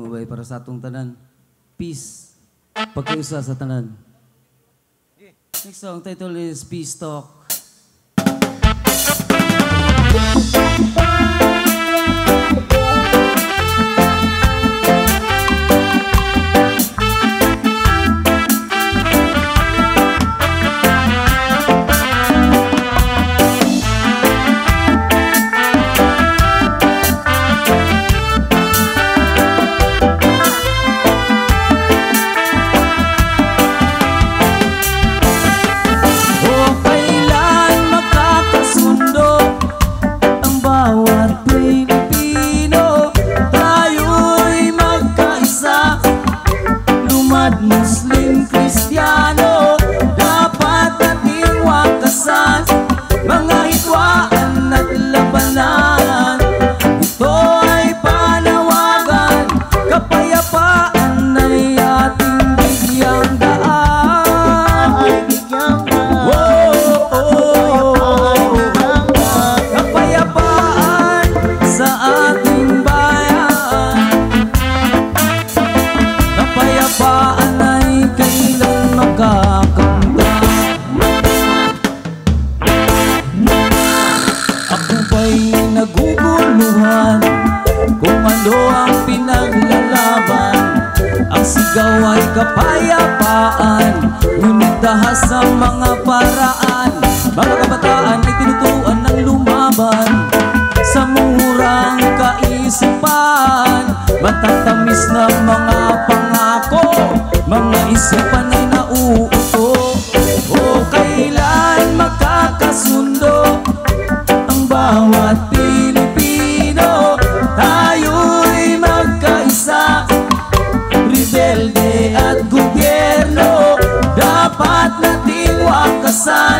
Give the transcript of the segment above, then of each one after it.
Ubay para sa atong tanan. Peace. Pagkiusa sa tanan. Next song title is Peace Talk. Muslim, Kristiyano, dapat nating wakasan mga hidwaan at labanan. Ito ay panawagan, kapayapaan ay ating bigyang daan. Kapayapaan sa ating bayan. Kapayapaan makakamda. Ako ba'y naguguluhan kung ano ang pinaglalaban? Ang sigaw ay kapayapaan, ngunit dahas sa mga paraan. Mga kabataan ay tinuturuan ng lumaban sa murang kaisipan. Matatamis na mga pangako, mga isipan ay nauuto. O kailan makakasundo ang bawat Pilipino? Tayo'y magkaisa, rebelde at gobyerno. Dapat nating wakasan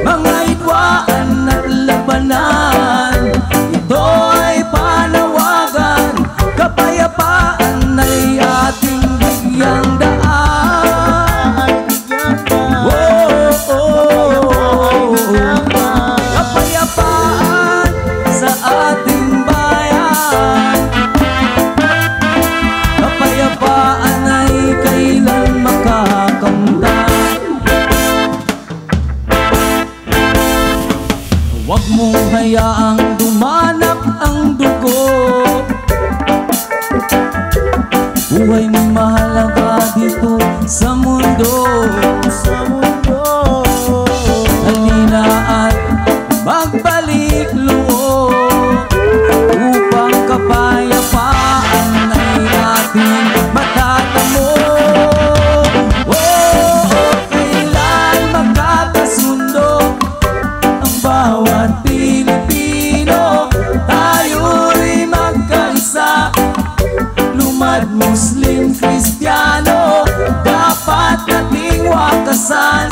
mga hidwaan at labanan. Ito ay panawagan, kapayapaan ay ating bigyang daan. Kapayapaan sa ating bayan. Kapayapaan ay kailan makakamtan. Huwag mong hayaang dumanap ang dugo. Buhay mo'y mahalaga dito sa mundo. Halina at magbalik loob upang kapayapaan ay ating matatamo. Kailan makakasundo ang bawat Pilipino? Tayo'y magkaisa, lumad Muslim, Kristiyano. Dapat nating wakasan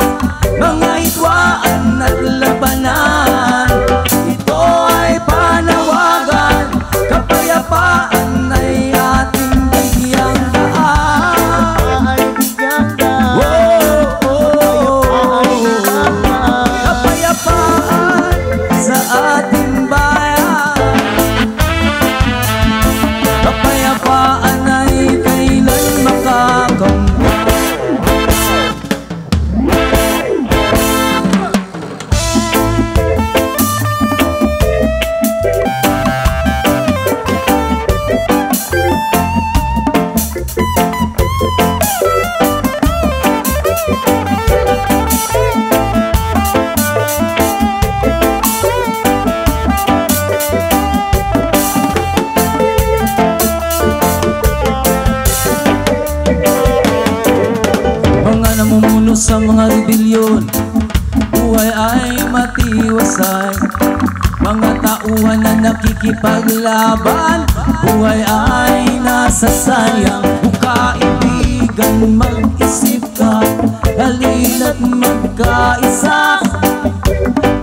mga hidwaan at labanan. Ito ay panawagan, kapayapaan ay ating bigyang daan. Kapayapaan sa ating bayan. Kapayapaan ay kailan makakamtan. Sa mga rebelyon, buhay ay matiwasay. Mga tauhan na nakikipaglaban, buhay ay nasasayang. O kaibigan, mag-isip ka, halina't magkaisa.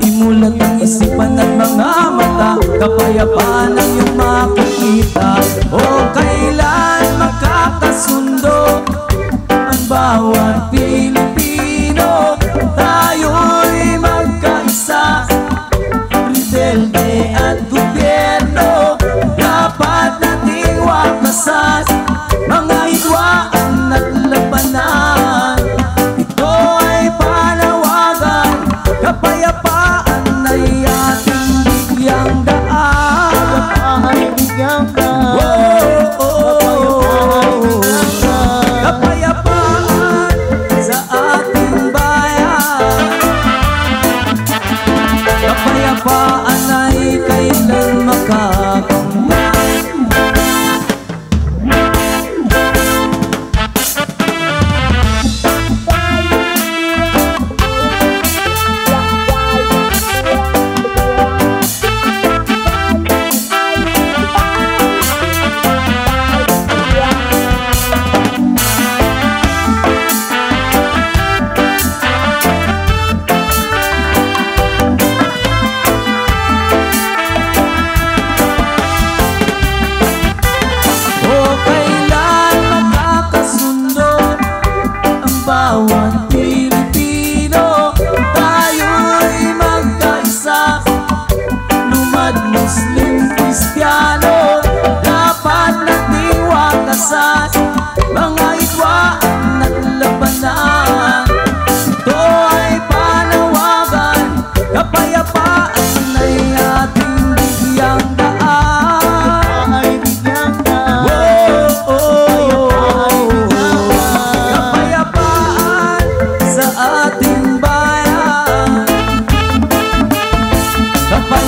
Imulat ang isipan at mga mata, kapayapaan ang iyong makikita. O kailan makakasundo ang bawat Pilipino? Tayo'y magkaisa, rebelde at gobyerno. Dapat nating wakasan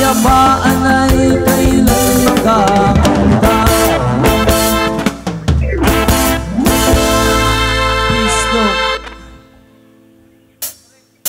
kapayapaan ay kailan makaka